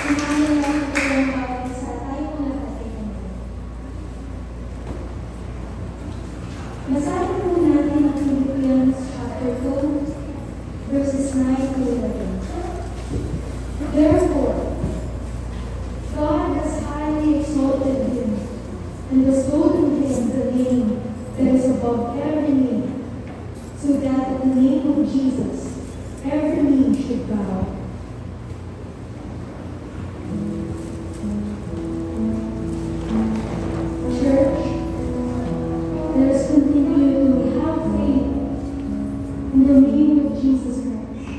Samahan lang ito ng bawat isa. Tayo po lahat ay kumain. Basahin po natin ang Philippians chapter 2, verses 9 to 11. Therefore, God has highly exalted him and bestowed on him the name that is above every name, so that at the name of Jesus every knee should bow. Church, let us continue to have faith in the name of Jesus Christ.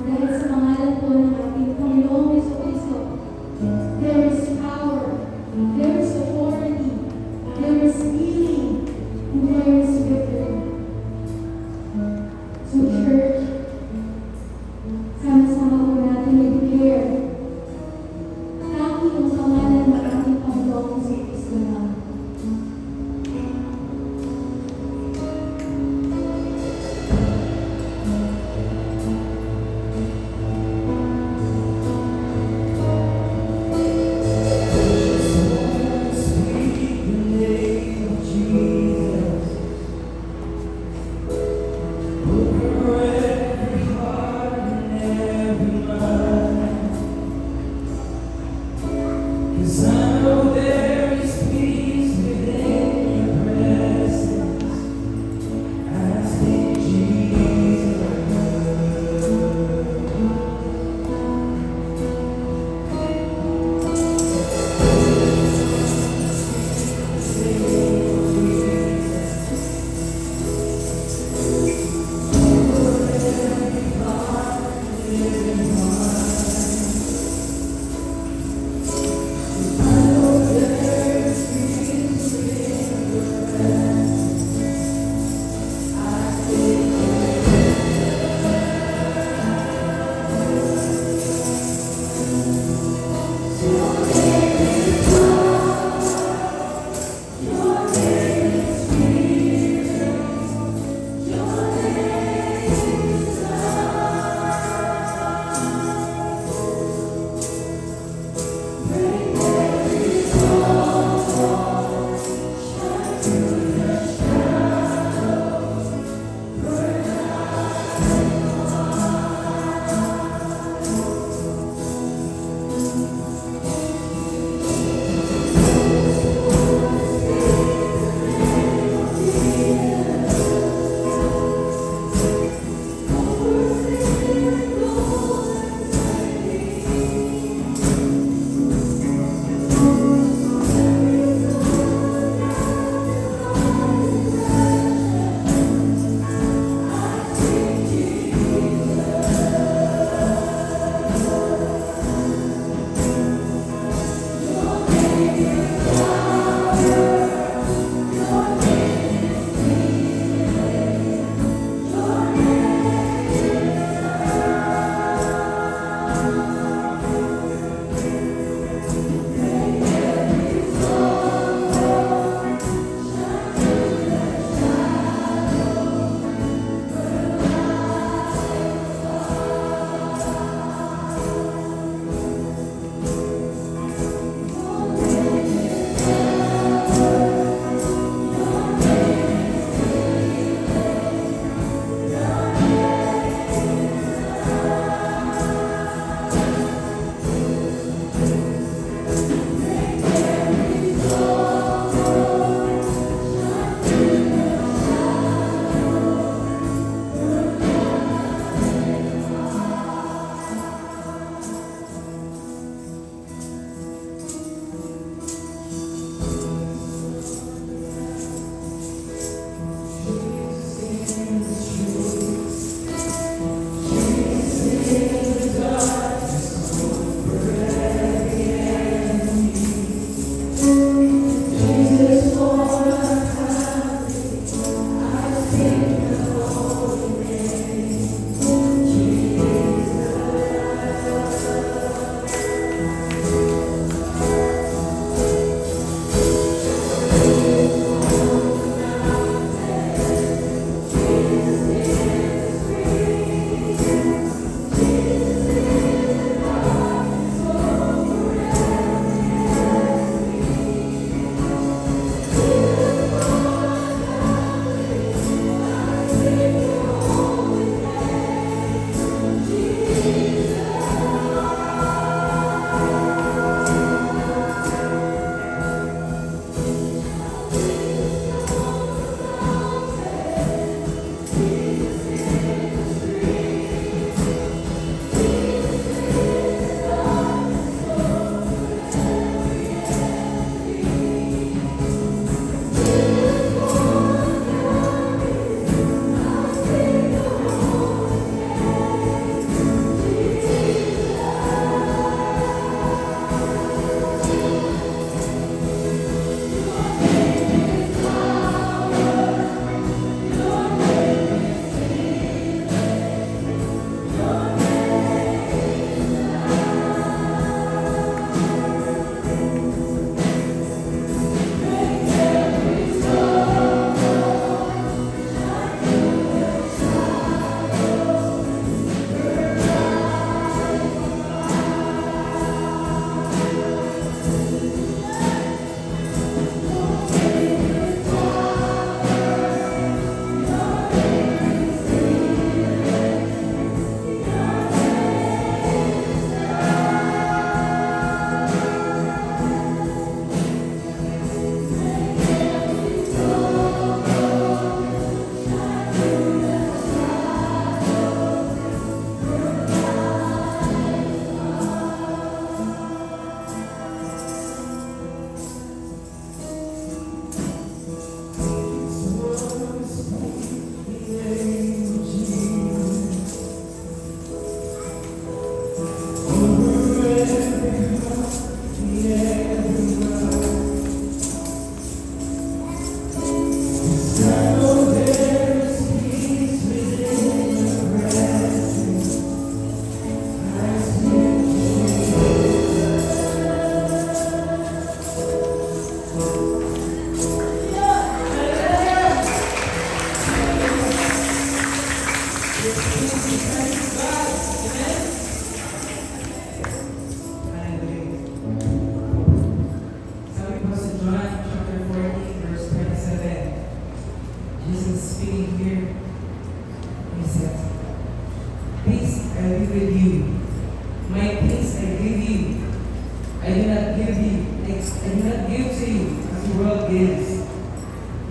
Dahil sa pangalan po ng ating Panginoong Jesucristo, there is power, there is authority, there is healing, and there is victory. So church, sama-sama po natin i-declare, tanging ang pangalan ng ating Panginoong Jesucristo na.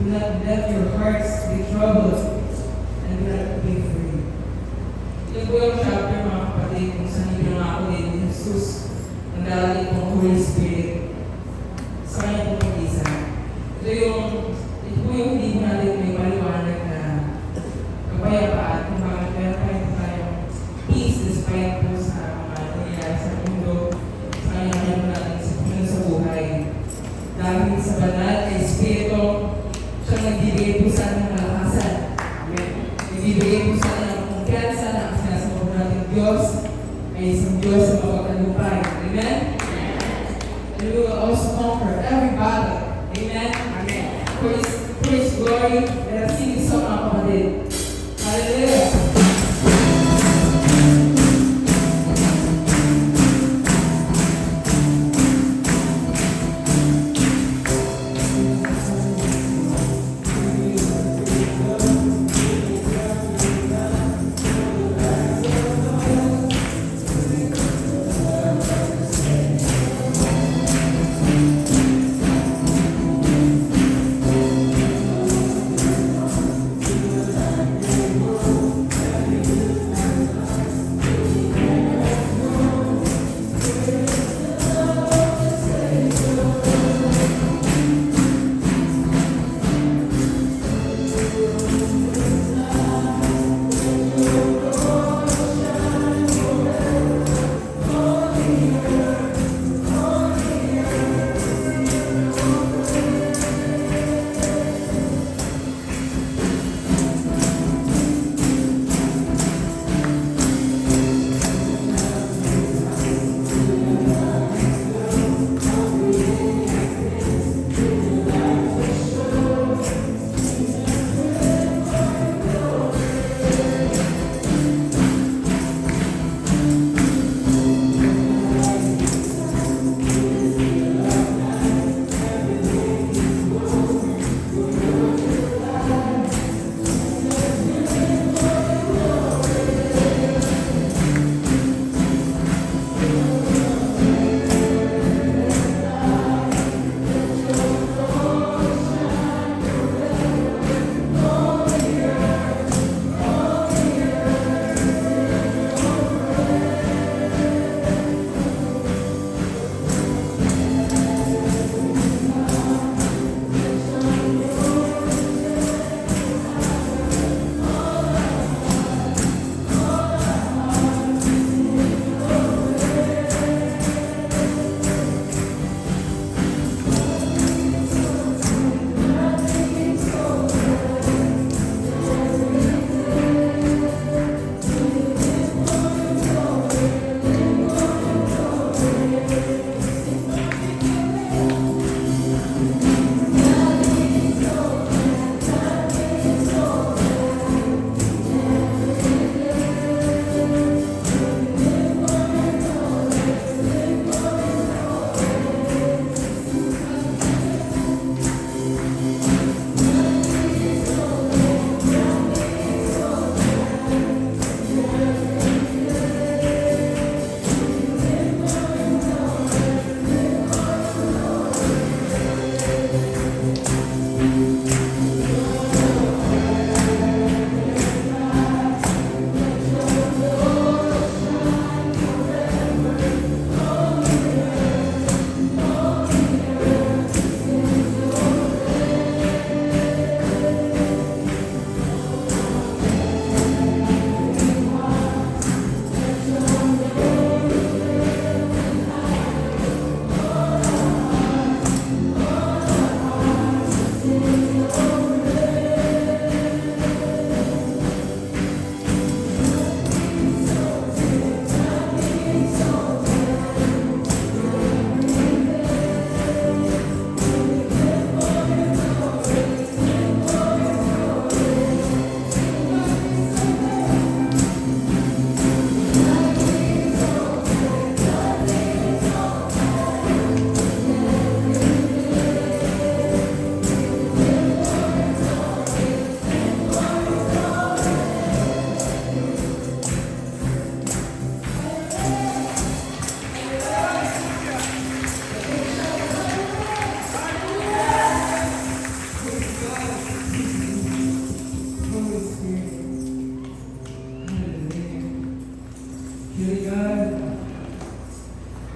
Do not let your hearts be troubled, and do not be afraid. Ito po yung chapter, mga kapatid, kung saan pinangako ni Jesus ang darating pong Holy Spirit sa kanya pong mag-isa. Ito po yung hindi mo natin may paliwanag na kapayapaan kung bakit meron tayo tayong peace despite po sa mga nangyayari sa mundo, sa kanya meron natin sa buhay. Dahil sa banal na Espiritu, siyang nagbibigay po sa ating malakasan. Nagbibigay po sa ating ang kumpiyansa na ang sinasabot natin Diyos ay isang Diyos na mapagkalupay. Amen? And we will also conquer every battle. Amen? Amen. For His glory, let us sing this song, mga kapatid. Hallelujah!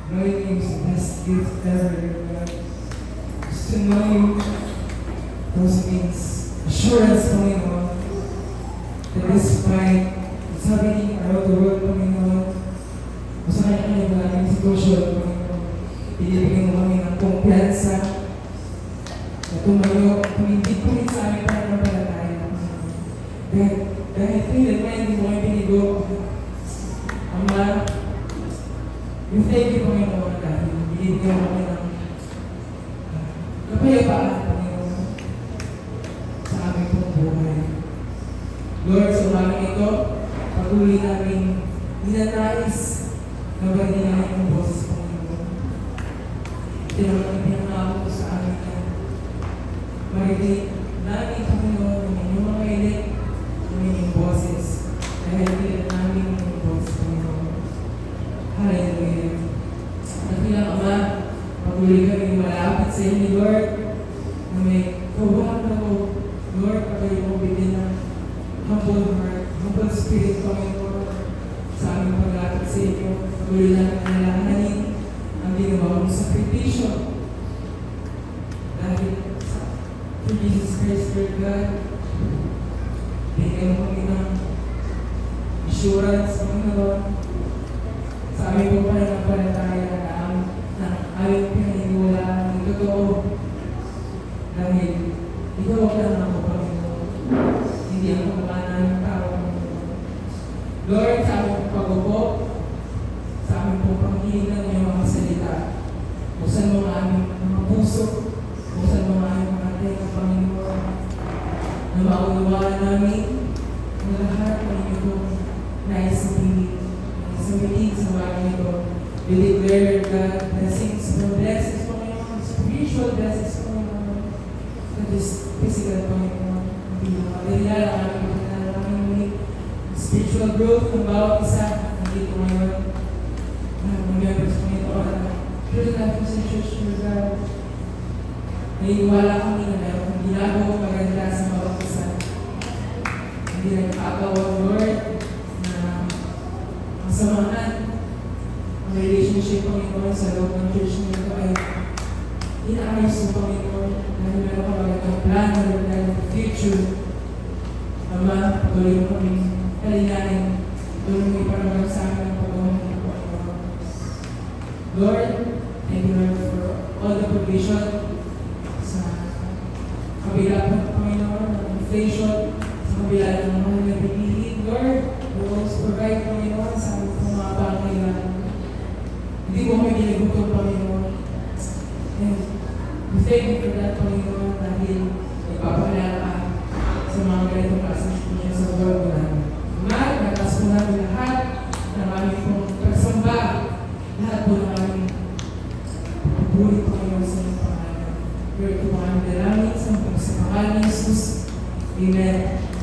Knowing you is the best gift ever, God. Just to know you, those means assurance, Panginoon, that despite what's happening around the world, Panginoon, o sa kanya-kanya maraming sitwasyon, Panginoon, ibibigyan mo kami ng kumpiyansa na tumayo, tumindig po rin sa aming pananampalataya. Dahil pinag-minding mo ay pinigo, Ama, we thank you, Panginoon, dahil binibigyan mo kami ng kapayapaan, Panginoon, sa aming pong buhay. Lord, sa umagang ito, patuloy namin ninanais na bagay namin ang boses, Panginoon. Pinangako sa amin na marinig namin, Panginoon, ang inyong mga ilit, ang inyong boses, dahil pilat namin ang inyong boses, Panginoon. Hallelujah. Nakilang Ama, patuloy kami malapit sa inyo, Lord, na may kawahan ako, Lord, patuloy mo bigyan ng humble heart, humble spirit, Panginoon, sa aming paglapit sa inyo. Patuloy namin nalalahanin ang ginawa mong sakripisyo. Dahil sa Jesus Christ, Lord God, bigyan mo kami ng assurance, Panginoon, sa aming pong pananampalataya na aming pinaniniwalaan ng totoo. Dahil ikaw ang lang ako, Panginoon. Hindi ako ng tao, Panginoon. Lord, sa aming pag-upo, sa aming pong panghiling ng iyong mga salita, buksan mo ang aming mga puso, buksan mo ang aming mga tenga, Panginoon, na maunawaan namin ang lahat ng iyong nais sa piling sa bagay ito. We declare, God, blessings, Panginoon, spiritual blessings, Panginoon, not just physical, Panginoon, hindi na material ang aming pagkakaroon, spiritual growth ng bawat isa nandito ngayon. Mga members, Panginoon, through the life of the church, God, naniniwala kami na meron kang ginagawa maganda sa bawat isa. Hindi na nakagawa, Lord, na masamahan ang relationship, Panginoon, sa loob ng church nito ay inaayos mo, Panginoon, dahil meron ka magandang plano, Lord, dahil in the future, Ama, patuloy mo kami kalinanin, patuloy mo iparamang sa amin ang pagawang ng Panginoon. Lord, thank you, Lord, for all the provision sa kabila ng Panginoon, ng inflation, sa kabila ng mga nabibili. Lord, you always provide, Panginoon, sa aming mga pangailangan. Hindi mo kami ginagutom, Panginoon. And we thank you for that, Panginoon, dahil nagpapalala ka sa mga ganitong klaseng sitwasyon sa world namin. Natas po namin lahat ng aming pong pagsamba, lahat po ng aming pagbulit, Panginoon, sa iyong pangalan. Lord, ito po kami dalangin sa pangalan ni Jesus. Amen.